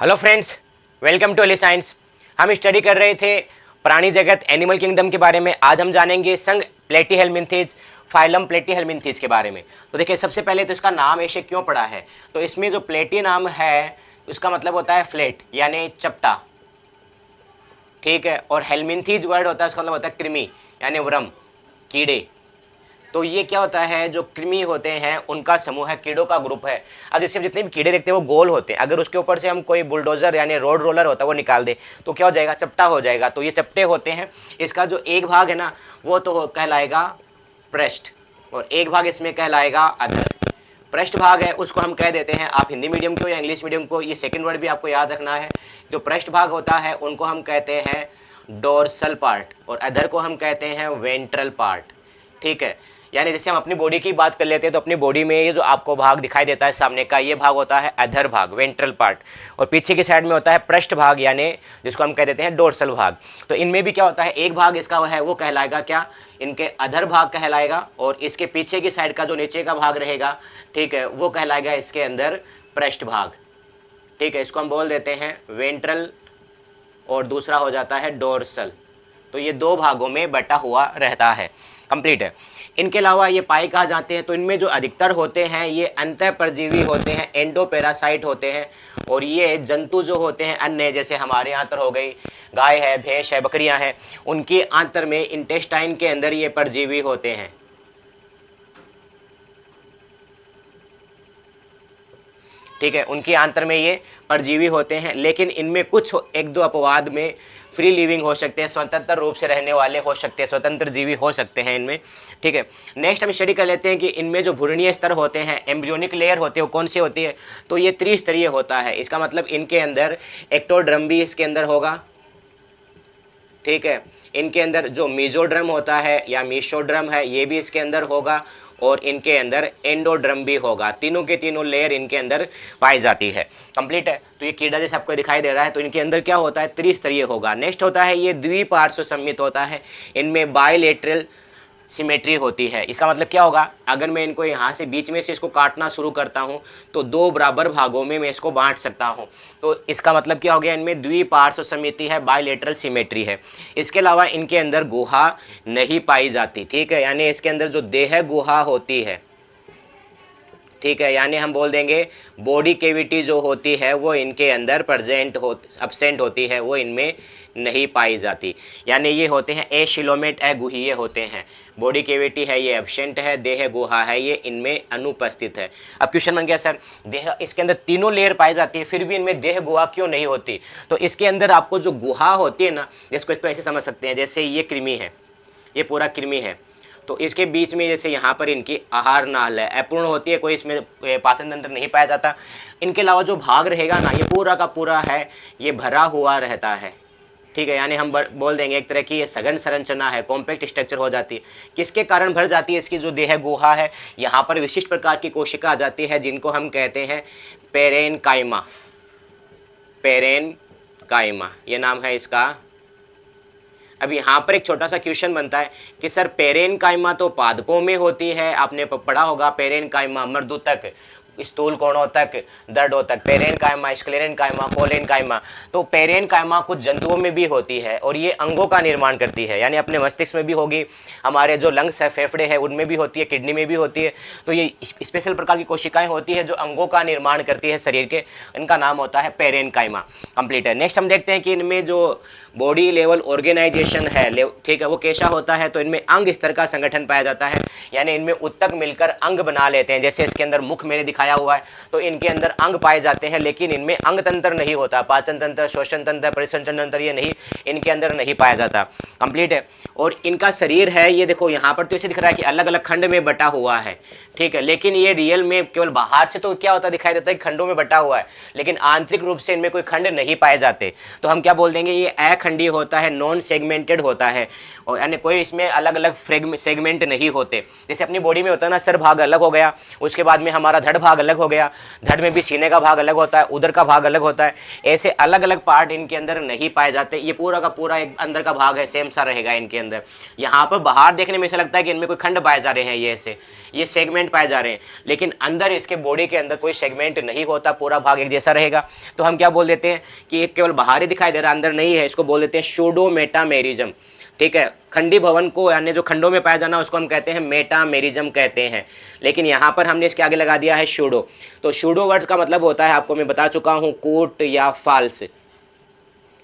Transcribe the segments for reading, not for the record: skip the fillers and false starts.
Hello friends, welcome to Ellie Science. हम study कर रहे थे प्राणी जगत एनिमल किंगडम के बारे में। आज हम जानेंगे संघ प्लेटीहेल्मिन्थीज, फाइलम प्लेटीहेल्मिन्थीज के बारे में। तो देखिए, सबसे पहले तो इसका नाम ऐसे क्यों पड़ा है। तो इसमें जो प्लेटी नाम है उसका मतलब होता है फ्लैट यानी चपटा, ठीक है। और हेल्मिन्थीज वर्ड होता है, उसका मतलब होता है कृमि यानी वर्म, कीड़े। तो ये क्या होता है, जो कृमि होते हैं उनका समूह है, कीड़ों का ग्रुप है। अब जैसे जितने भी कीड़े देखते हैं वो गोल होते हैं, अगर उसके ऊपर से हम कोई बुलडोजर यानी रोड रोलर होता है वो निकाल दे तो क्या हो जाएगा, चपटा हो जाएगा। तो ये चपटे होते हैं। इसका जो एक भाग है ना वो तो कहलाएगा पृष्ठ, और एक भाग इसमें कहलाएगा अधर। पृष्ठ भाग है उसको हम कह देते हैं, आप हिंदी मीडियम को या इंग्लिश मीडियम को, ये सेकंड वर्ड भी आपको याद रखना है। जो पृष्ठ भाग होता है उनको हम कहते हैं डोर्सल पार्ट, और अधर को हम कहते हैं वेंट्रल पार्ट, ठीक है। यानी जैसे हम अपनी बॉडी की बात कर लेते हैं तो अपनी बॉडी में ये जो आपको भाग दिखाई देता है सामने का, ये भाग होता है अधर भाग, वेंट्रल पार्ट, और पीछे की साइड में होता है पृष्ठ भाग यानी जिसको हम कह देते हैं डोर्सल भाग। तो इनमें भी क्या होता है, एक भाग इसका है वो कहलाएगा क्या, इनके अधर भाग कहलाएगा, और इसके पीछे की साइड का जो नीचे का भाग रहेगा, ठीक है, वो कहलाएगा इसके अंदर पृष्ठ भाग, ठीक है। इसको हम बोल देते हैं वेंट्रल और दूसरा हो जाता है डोर्सल। तो ये दो भागों में बटा हुआ रहता है, कंप्लीट है। इनके अलावा ये पाए कहा जाते हैं, तो इनमें जो अधिकतर होते हैं ये अंतः परजीवी होते हैं, एंडोपैरासाइट होते हैं। और ये जंतु जो होते हैं अन्य, जैसे हमारे आंतर हो गई, गाय है, भैंस है, बकरियां हैं, उनके आंतर में इंटेस्टाइन के अंदर ये परजीवी होते हैं, ठीक है। उनके आंतर में ये परजीवी होते हैं, लेकिन इनमें कुछ एक दो अपवाद में फ्री लिविंग हो सकते हैं, स्वतंत्र रूप से रहने वाले हो सकते हैं, स्वतंत्र जीवी हो सकते हैं इनमें, ठीक है। नेक्स्ट हम स्टडी कर लेते हैं कि इनमें जो भ्रूणीय स्तर होते हैं, एम्ब्रियोनिक लेयर होती है, वो कौन सी होती है। तो ये त्रिस्तरीय होता है। इसका मतलब इनके अंदर एक्टोड्रम भी इसके अंदर होगा, ठीक है। इनके अंदर जो मीजोड्रम होता है या मीशोड्रम है ये भी इसके अंदर होगा, और इनके अंदर एंडोड्रम भी होगा। तीनों के तीनों लेयर इनके अंदर पाई जाती है, कंप्लीट है। तो ये कीड़ा जैसे आपको दिखाई दे रहा है, तो इनके अंदर क्या होता है, त्रिस्तरीय होगा। नेक्स्ट होता है ये द्विपार्श्व सममित होता है, इनमें बायलेटरल सिमेट्री होती है। इसका मतलब क्या होगा, अगर मैं इनको यहाँ से बीच में से इसको काटना शुरू करता हूँ तो दो बराबर भागों में मैं इसको बांट सकता हूँ। तो इसका मतलब क्या हो गया, इनमें द्विपार्श्व समिति है, बायलेटरल सिमेट्री है। इसके अलावा इनके अंदर गुहा नहीं पाई जाती, ठीक है। यानी इसके अंदर जो देह गुहा होती है, ठीक है, यानी हम बोल देंगे बॉडी कैविटी जो होती है वो इनके अंदर एब्सेंट होती है, वो इनमें नहीं पाई जाती। यानी ये होते हैं एशिलोमेट, गुहीय होते हैं। बॉडी कैविटी है ये एब्सेंट है, देह गुहा है ये इनमें अनुपस्थित है। अब क्वेश्चन बन गया, सर देह इसके अंदर तीनों लेयर पाई जाती है फिर भी इनमें देह गुहा क्यों नहीं होती। तो इसके अंदर आपको जो गुहा होती है ना, जिसको इसको ऐसे समझ सकते हैं, जैसे ये कृमि है, ये पूरा कृमि है, तो इसके बीच में जैसे यहाँ पर इनकी आहार नाल है, अपूर्ण होती है, कोई इसमें पाचन तंत्र नहीं पाया जाता। इनके अलावा जो भाग रहेगा ना, ये पूरा का पूरा है ये भरा हुआ रहता है, ठीक है। यानी हम बोल देंगे एक तरह की ये सघन संरचना है, कॉम्पैक्ट स्ट्रक्चर हो जाती है। किसके कारण भर जाती है, इसकी जो देह गुहा है, यहाँ पर विशिष्ट प्रकार की कोशिका आ जाती है जिनको हम कहते हैं पेरेनकाइमा, पेरेनकाइमा ये नाम है इसका। अब यहाँ पर एक छोटा सा क्वेश्चन बनता है कि सर पेरेनकाइमा तो पादपों में होती है, आपने पढ़ा होगा पेरेनकाइमा मर्दूतक, स्थूल कोणोतक, दर्दोतक, पेरेनकाइमा, स्क्लेरेनकाइमा, कोलेनकाइमा। तो पेरेनकाइमा कुछ जंतुओं में भी होती है और ये अंगों का निर्माण करती है, यानी अपने मस्तिष्क में भी होगी, हमारे जो लंग्स है, फेफड़े हैं, उनमें भी होती है, किडनी में भी होती है। तो ये स्पेशल प्रकार की कोशिकाएं होती है जो अंगों का निर्माण करती है शरीर के, इनका नाम होता है पेरेनकाइमा, कंप्लीट है। नेक्स्ट हम देखते हैं कि इनमें जो बॉडी लेवल ऑर्गेनाइजेशन है, ठीक है, वो कैसा होता है। तो इनमें अंग स्तर का संगठन पाया जाता है, यानी इनमें उत्तक मिलकर अंग बना लेते हैं। जैसे इसके अंदर मुख मेरे दिखाया हुआ है, तो इनके अंदर अंग पाए जाते हैं, लेकिन इनमें अंग तंत्र नहीं होता, पाचन तंत्र, श्वसन तंत्र, परिसंचरण तंत्र ये नहीं, इनके अंदर नहीं पाया जाता, कंप्लीट है। और इनका शरीर है, ये देखो यहाँ पर तो इसे दिख रहा है कि अलग अलग खंड में बटा हुआ है, ठीक है, लेकिन ये रियल में केवल बाहर से तो क्या होता दिखाई देता है, खंडों में बटा हुआ है, लेकिन आंतरिक रूप से इनमें कोई खंड नहीं पाए जाते। तो हम क्या बोल देंगे, ये अखंडीय होता है, नॉन सेगमेंटेड होता है, और यानी कोई इसमें अलग अलग सेगमेंट नहीं होते। जैसे अपनी बॉडी में होता है ना, सर भाग अलग हो गया, उसके बाद में हमारा धड़ भाग अलग हो गया, धड़ में भी सीने का भाग अलग होता है, उदर का भाग अलग होता है, ऐसे अलग अलग पार्ट इनके अंदर नहीं पाए जाते। ये पूरा का पूरा एक अंदर का भाग है, सेम सा रहेगा इनके अंदर। यहाँ पर बाहर देखने में ऐसा लगता है कि इनमें कोई खंड पाए जा रहे हैं, ये ऐसे ये सेगमेंट पाए जा रहे हैं, लेकिन अंदर इसके बॉडी के अंदर कोई सेगमेंट नहीं होता, पूरा भाग एक जैसा रहेगा। तो हम क्या बोल देते हैं कि एक केवल बाहर ही दिखाई दे रहा, अंदर नहीं है, इसको बोल देते हैं सूडो मेटामेरिज्म। ठीक है, खंडी भवन को यानी जो खंडों में पाया जाना उसको हम कहते हैं मेटामेरिज्म कहते हैं, लेकिन यहाँ पर हमने इसके आगे लगा दिया है सूडो। तो सूडो वर्ड का मतलब होता है, आपको मैं बता चुका हूँ, कूट या फाल्स,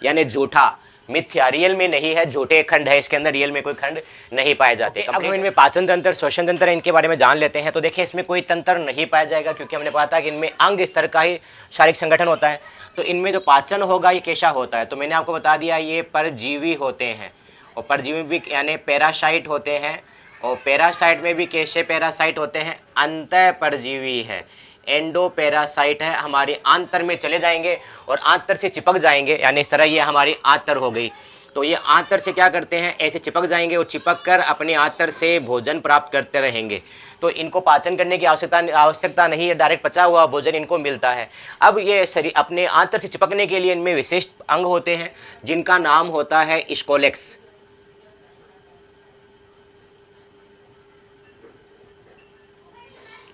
यानी झूठा, मिथ्या, रियल में नहीं है, झूठे खंड है इसके अंदर, रियल में कोई खंड नहीं पाए जाते। अब हम इनमें पाचन तंत्र, श्वसन तंत्र इनके बारे में जान लेते हैं। तो देखिए इसमें कोई तंत्र नहीं पाया जाएगा, क्योंकि हमने पता कि इनमें अंग स्तर का ही शारीरिक संगठन होता है। तो इनमें जो पाचन होगा ये कैसा होता है, तो मैंने आपको बता दिया ये परजीवी होते हैं, और परजीवी भी यानी पैरासाइट होते हैं, और पैरासाइट में भी कैसे पैरासाइट होते हैं, अंतः परजीवी है, एंडो पैरासाइट है, हमारे आंतर में चले जाएंगे और आंतर से चिपक जाएंगे, यानी इस तरह ये हमारी आंतर हो गई। तो ये आंतर से क्या करते हैं, ऐसे चिपक जाएंगे और चिपक कर अपने आंतर से भोजन प्राप्त करते रहेंगे। तो इनको पाचन करने की आवश्यकता नहीं है, डायरेक्ट पचा हुआ भोजन इनको मिलता है। अब ये शरीर अपने आंतर से चिपकने के लिए इनमें विशिष्ट अंग होते हैं, जिनका नाम होता है स्कोलेक्स।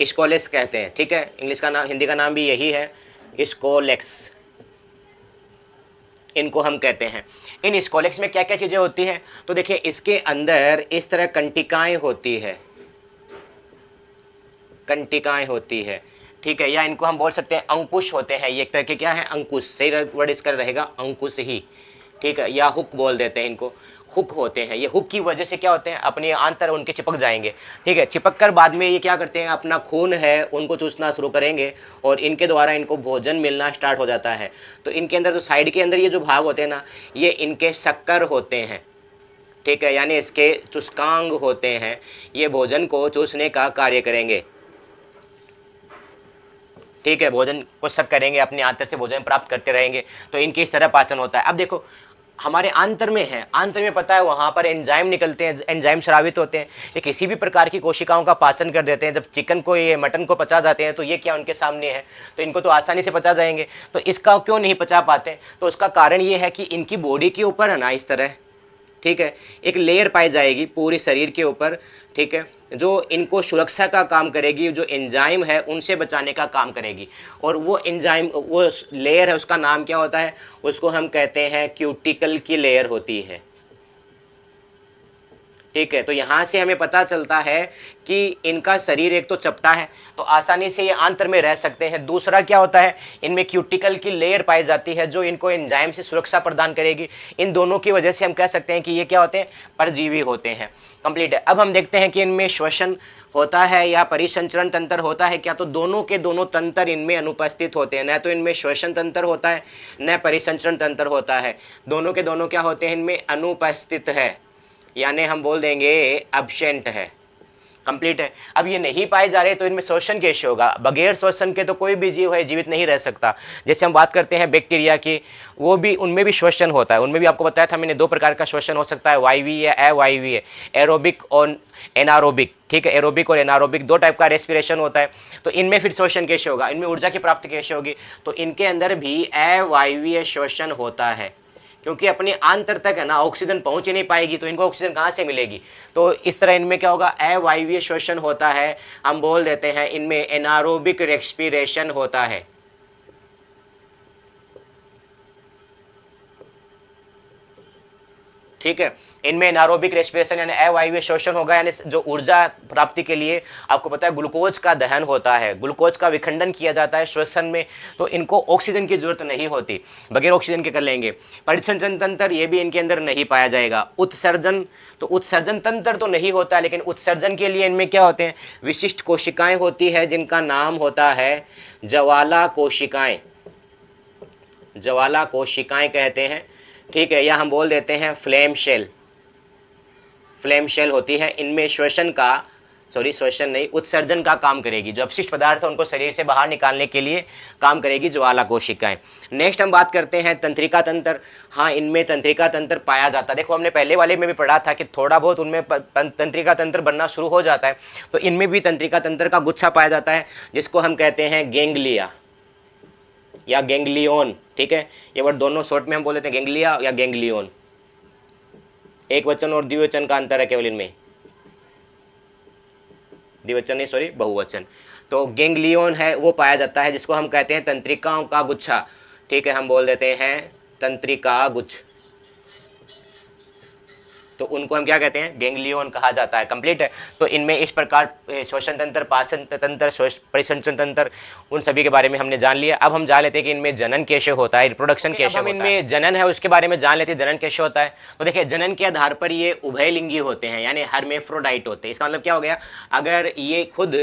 स्कोलेक्स कहते हैं, ठीक है, इंग्लिश का नाम, हिंदी का नाम भी यही है, स्कोलेक्स इनको हम कहते हैं। इन स्कोलेक्स में क्या क्या चीज़ें होती हैं, तो देखिए इसके अंदर इस तरह कंटिकाएं होती है, कंटिकाएं होती है, ठीक है, या इनको हम बोल सकते हैं अंकुश होते हैं। ये एक तरह के क्या है, अंकुश, सही वर्ड इसका रहेगा अंकुश ही, ठीक है, या हुक बोल देते हैं इनको, हुक होते हैं। ये हुक की वजह से क्या होते हैं, अपने आंतर उनके चिपक जाएंगे, ठीक है, चिपक कर बाद में ये क्या करते हैं, अपना खून है उनको चूसना शुरू करेंगे और इनके द्वारा इनको भोजन मिलना स्टार्ट हो जाता है। तो इनके अंदर जो साइड के अंदर ये जो भाग होते हैं ना, ये इनके शक्कर होते हैं, ठीक है, यानी इसके चुस्कांग होते हैं, ये भोजन को चूसने का कार्य करेंगे, ठीक है, भोजन को सब करेंगे, अपने आंतर से भोजन प्राप्त करते रहेंगे। तो इनकी इस तरह पाचन होता है। अब देखो हमारे आंतर में है, आंतर में पता है वहाँ पर एंजाइम निकलते हैं, एंजाइम स्रावित होते हैं, ये किसी भी प्रकार की कोशिकाओं का पाचन कर देते हैं। जब चिकन को, ये मटन को पचा जाते हैं तो ये क्या उनके सामने है, तो इनको तो आसानी से पचा जाएंगे। तो इसका क्यों नहीं पचा पाते, तो उसका कारण ये है कि इनकी बॉडी के ऊपर है ना इस तरह, ठीक है, एक लेयर पाई जाएगी पूरे शरीर के ऊपर, ठीक है, जो इनको सुरक्षा का काम करेगी, जो एंजाइम है उनसे बचाने का काम करेगी। और वो एंजाइम, वो लेयर है, उसका नाम क्या होता है, उसको हम कहते हैं क्यूटिकल की लेयर होती है, ठीक है। तो यहाँ से हमें पता चलता है कि इनका शरीर एक तो चपटा है, तो आसानी से ये आंतर में रह सकते हैं। दूसरा क्या होता है, इनमें क्यूटिकल की लेयर पाई जाती है जो इनको एंजाइम से सुरक्षा प्रदान करेगी। इन दोनों की वजह से हम कह सकते हैं कि ये क्या होते हैं, परजीवी होते हैं। कंप्लीट है। अब हम देखते हैं कि इनमें श्वसन होता है या परिसंचरण तंत्र होता है क्या, तो दोनों के दोनों तंत्र इनमें अनुपस्थित होते हैं। न तो इनमें श्वसन तंत्र होता है न परिसंचरण तंत्र होता है, दोनों के दोनों क्या होते हैं, इनमें अनुपस्थित है, यानी हम बोल देंगे एब्सेंट है। कंप्लीट है। अब ये नहीं पाए जा रहे तो इनमें श्वसन कैसे होगा, बगैर श्वसन के तो कोई भी जीव है जीवित नहीं रह सकता। जैसे हम बात करते हैं बैक्टीरिया की, वो भी, उनमें भी श्वसन होता है। उनमें भी आपको बताया था मैंने, दो प्रकार का श्वसन हो सकता है, वायवीय या अवायवीय, एरोबिक और एनारोबिक, ठीक है, एरोबिक और एनारोबिक दो टाइप का रेस्पिरेशन होता है। तो इनमें फिर श्वसन कैसे होगा, इनमें ऊर्जा की प्राप्ति कैसे होगी, तो इनके अंदर भी अवायवीय श्वसन होता है, क्योंकि अपने आंतर तक है ना ऑक्सीजन पहुंच ही नहीं पाएगी, तो इनको ऑक्सीजन कहाँ से मिलेगी। तो इस तरह इनमें क्या होगा, अवायवीय श्वसन होता है। हम बोल देते हैं इनमें एनारोबिक रेस्पिरेशन होता है। ठीक है, इनमें एनारोबिक रेस्पिरेशन यानी अवायवीय श्वसन होगा, यानी जो ऊर्जा प्राप्ति के लिए आपको पता है ग्लूकोज का दहन होता है, ग्लूकोज का विखंडन किया जाता है श्वसन में, तो इनको ऑक्सीजन की जरूरत नहीं होती, बगैर ऑक्सीजन के कर लेंगे। परिसंचरण तंत्र ये भी इनके अंदर नहीं पाया जाएगा। उत्सर्जन, तो उत्सर्जन तंत्र तो नहीं होता, लेकिन उत्सर्जन के लिए इनमें क्या होते हैं, विशिष्ट कोशिकाएं होती है जिनका नाम होता है ज्वाला कोशिकाएं, ज्वाला कोशिकाएं कहते हैं, ठीक है, या हम बोल देते हैं फ्लेम शेल, फ्लेम शेल होती है। इनमें श्वसन का सॉरी श्वसन नहीं, उत्सर्जन का काम करेगी। जो अपशिष्ट पदार्थ है उनको शरीर से बाहर निकालने के लिए काम करेगी ज्वाला कोशिकाएं। नेक्स्ट हम बात करते हैं तंत्रिका तंत्र। हाँ, इनमें तंत्रिका तंत्र पाया जाता है। देखो हमने पहले वाले में भी पढ़ा था कि थोड़ा बहुत उनमें तंत्रिका तंत्र बनना शुरू हो जाता है, तो इनमें भी तंत्रिका तंत्र का गुच्छा पाया जाता है, जिसको हम कहते हैं गेंगलिया या गेंगलियोन। ठीक है, ये वर्ड दोनों शॉर्ट में हम बोल देते हैं गेंगलिया या गेंगलियोन। एक वचन और द्विवचन का अंतर है केवल इनमें, द्विवचन नहीं सॉरी बहुवचन। तो गेंगलियोन है वो पाया जाता है, जिसको हम कहते हैं तंत्रिकाओं का गुच्छा। ठीक है, हम बोल देते हैं तंत्रिका गुच्छ, तो उनको हम क्या कहते हैं, गेंगलियोन कहा जाता है। कंप्लीट है। तो इनमें इस प्रकार श्वसन तंत्र, पाचन तंत्र, परिसंचरण तंत्र, उन सभी के बारे में हमने जान लिया। अब हम जान लेते हैं कि इनमें जनन कैसे होता है, रिप्रोडक्शन कैसे होता है। इनमें जनन है उसके बारे में जान लेते हैं, जनन कैसे होता है। तो देखिए, जनन के आधार पर ये उभयलिंगी होते हैं, यानी हर्मेफ्रोडाइट होते हैं। इसका मतलब क्या हो गया, अगर ये खुद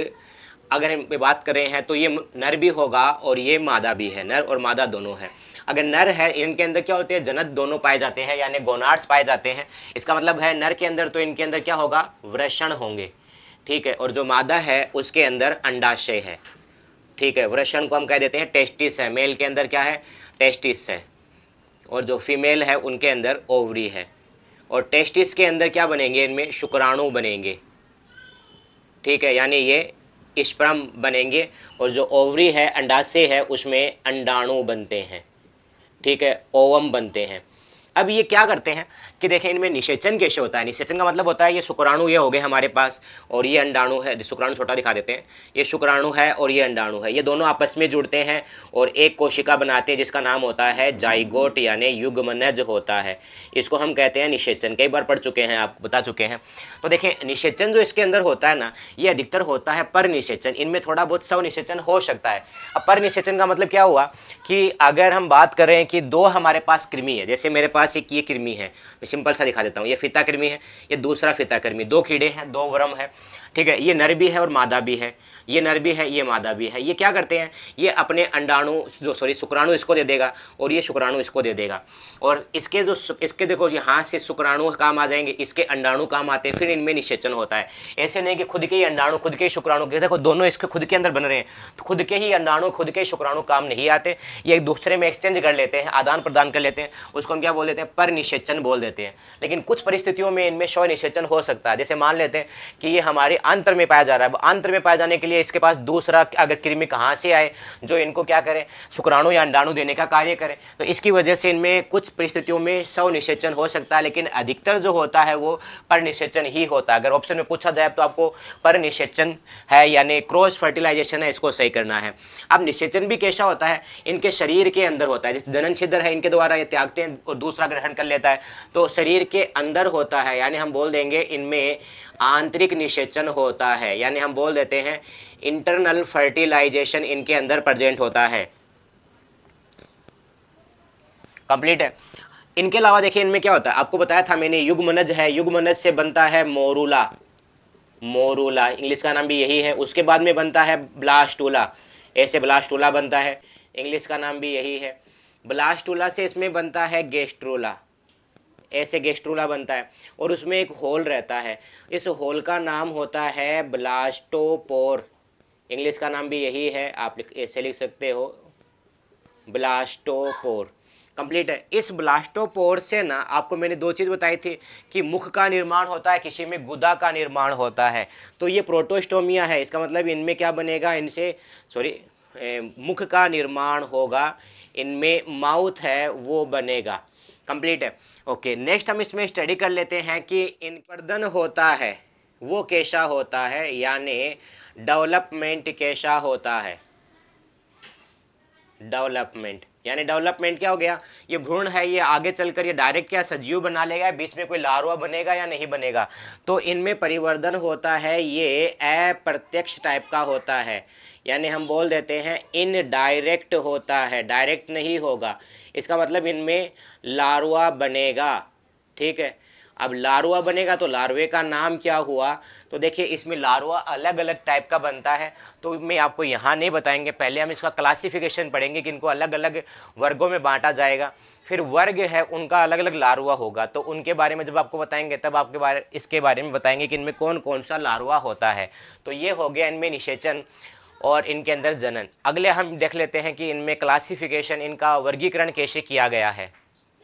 अगर हम बात कर रहे हैं तो ये नर भी होगा और ये मादा भी है, नर और मादा दोनों है। अगर नर है, इनके अंदर क्या होते हैं, जनक दोनों पाए जाते हैं, यानी गोनाड्स पाए जाते हैं। इसका मतलब है नर के अंदर तो इनके अंदर क्या होगा, वृषण होंगे। ठीक है, और जो मादा है उसके अंदर अंडाशय है। ठीक है, वृषण को हम कह देते हैं टेस्टिस है, मेल के अंदर क्या है, टेस्टिस है, और जो फीमेल है उनके अंदर ओवरी है। और टेस्टिस के अंदर क्या बनेंगे, इनमें शुक्राणु बनेंगे। ठीक है, यानी ये स्पर्म बनेंगे, और जो ओवरी है, अंडाशय है, उसमें अंडाणु बनते हैं। ठीक है, ओवम बनते हैं। अब ये क्या करते हैं कि देखें इनमें निषेचन कैसे होता है। निषेचन का मतलब होता है ये शुक्राणु ये हो गए हमारे पास, और ये अंडाणु है। शुक्राणु छोटा दिखा देते हैं, ये शुक्राणु है और ये अंडाणु है। ये दोनों आपस में जुड़ते हैं और एक कोशिका बनाते हैं, जिसका नाम होता है जाइगोट, यानी युग्मनज होता है। इसको हम कहते हैं निषेचन। कई बार पढ़ चुके हैं, आपको बता चुके हैं। तो देखें, निषेचन जो इसके अंदर होता है ना, ये अधिकतर होता है पर निषेचन। इनमें थोड़ा बहुत स्व निषेचन हो सकता है। अब पर निषेचन का मतलब क्या हुआ कि अगर हम बात करें कि दो हमारे पास कृमि है, जैसे मेरे पास एक ये कृमि है, मैं सिंपल सा दिखा देता हूँ, ये फीता कृमि है, ये दूसरा फीता कृमि, दो कीड़े हैं, दो वर्म है। ठीक है, ये नर भी है और मादा भी है, ये नर भी है, ये मादा भी है। ये क्या करते हैं, ये अपने अंडाणु जो शुक्राणु इसको दे देगा और ये शुक्राणु इसको दे देगा, और इसके जो इसके देखो यहाँ से शुक्राणु काम आ जाएंगे, इसके अंडाणु काम आते हैं, फिर इनमें निषेचन होता है। ऐसे नहीं कि खुद के ही अंडाणु, खुद के ही शुक्राणु, देखो दोनों इसके खुद के अंदर बन रहे हैं, तो खुद के ही अंडाणु, खुद के ही शुक्राणु काम नहीं आते, ये एक दूसरे में एक्सचेंज कर लेते हैं, आदान प्रदान कर लेते हैं। उसको हम क्या बोल देते हैं, पर निषेचन बोल देते हैं। लेकिन कुछ परिस्थितियों में इनमें स्व निषेचन हो सकता है। जैसे मान लेते हैं कि ये हमारे आंत्र में पाया जा रहा है, आंत्र में पाए जाने के लिए इसके पास दूसरा अगर कृमि कहाँ से आए जो इनको क्या करे, शुक्राणु या अंडाणु देने का कार्य करे, तो इसकी वजह से इनमें कुछ परिस्थितियों में स्व निषेचन हो सकता है। लेकिन अधिकतर जो होता है वो पर निषेचन ही होता है। अगर ऑप्शन में पूछा जाए तो आपको पर निषेचन है, यानी क्रॉस फर्टिलाइजेशन है, इसको सही करना है। अब निषेचन भी कैसा होता है, इनके शरीर के अंदर होता है। जैसे जनन छिद्र है, इनके द्वारा ये त्यागते हैं और दूसरा ग्रहण कर लेता है, तो शरीर के अंदर होता है, यानी हम बोल देंगे इनमें आंतरिक निषेचन होता है, यानी हम बोल देते हैं इंटरनल फर्टिलाइजेशन इनके अंदर प्रेजेंट होता है। कंप्लीट है। इनके अलावा देखिए इनमें क्या होता है, आपको बताया था मैंने, युग्मनज है, युग्मनज से बनता है मोरूला, मोरूला इंग्लिश का नाम भी यही है। उसके बाद में बनता है ब्लास्टूला, ऐसे ब्लास्टूला बनता है, इंग्लिश का नाम भी यही है। ब्लास्टूला से इसमें बनता है गेस्ट्रोला, ऐसे गेस्ट्रोला बनता है, और उसमें एक होल रहता है, इस होल का नाम होता है ब्लास्टोपोर, इंग्लिश का नाम भी यही है, आप ऐसे लिख सकते हो ब्लास्टोपोर। कंप्लीट है। इस ब्लास्टोपोर से ना आपको मैंने दो चीज़ बताई थी कि मुख का निर्माण होता है, किसी में गुदा का निर्माण होता है। तो ये प्रोटोस्टोमिया है, इसका मतलब इनमें क्या बनेगा, इनसे मुख का निर्माण होगा, इनमें माउथ है वो बनेगा। कंप्लीट है। ओके, नेक्स्ट हम इसमें स्टडी कर लेते हैं कि इन वर्धन होता है वो कैसा होता है, यानी डेवलपमेंट कैसा होता है। डेवलपमेंट यानी डेवलपमेंट क्या हो गया, ये भ्रूण है, ये आगे चलकर ये डायरेक्ट क्या सजीव बना लेगा, बीच में कोई लार्वा बनेगा या नहीं बनेगा। तो इनमें परिवर्धन होता है, ये अप्रत्यक्ष टाइप का होता है, यानी हम बोल देते हैं इनडायरेक्ट होता है, डायरेक्ट नहीं होगा। इसका मतलब इनमें लार्वा बनेगा। ठीक है, अब लार्वा बनेगा तो लार्वे का नाम क्या हुआ, तो देखिए इसमें लार्वा अलग अलग टाइप का बनता है, तो मैं आपको यहाँ नहीं बताएंगे, पहले हम इसका क्लासिफिकेशन पढ़ेंगे कि इनको अलग अलग वर्गों में बांटा जाएगा, फिर वर्ग है उनका अलग अलग लार्वा होगा, तो उनके बारे में जब आपको बताएंगे तब इसके बारे में बताएंगे कि इनमें कौन कौन सा लार्वा होता है। तो ये हो गया इनमें निषेचन और इनके अंदर जनन। अगले हम देख लेते हैं कि इनमें क्लासिफिकेशन, इनका वर्गीकरण कैसे किया गया है।